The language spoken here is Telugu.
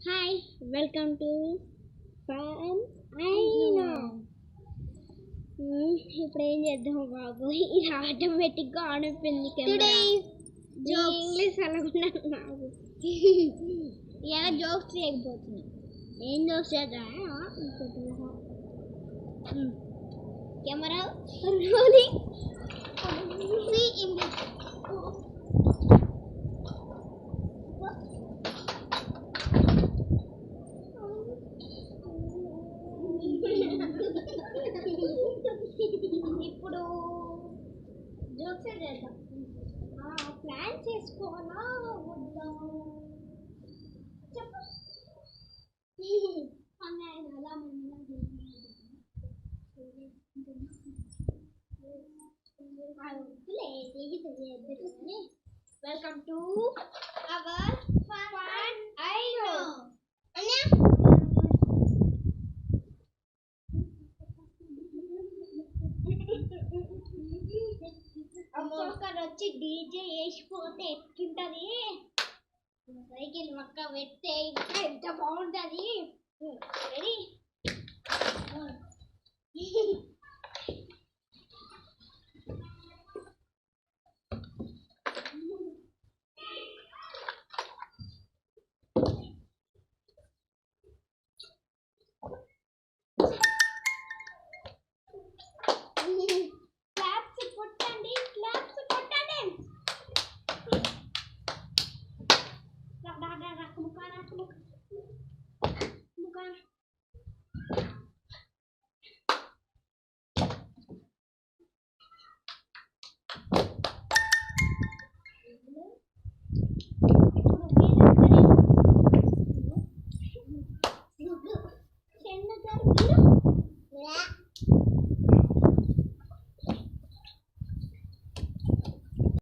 Hi welcome to fun I know. ఇప్పుడు ఏం చేద్దాం బాబు, ఇది ఆటోమేటిక్గా ఆన్ అయిపోయింది కెమెరా. ఇంగ్లీష్ అనుకున్నాను నాకు. ఇలా జోక్స్ చేయకపోతున్నాం. ఏం జోక్స్ చేద్దాం కెమెరా రోలింగ్. ఇప్పుడు జోక్స్ చేద్దాం. ప్లాన్ చేసుకోవాలా వద్దా చెప్పు. అలా welcome to our fun I know. ఒక్కొక్కరు వచ్చి డీజే వేసిపోతే ఎట్లుంటది, సైకిల్ మక్క పెట్టే ఇంకా ఎంత బాగుంటది. రెడీ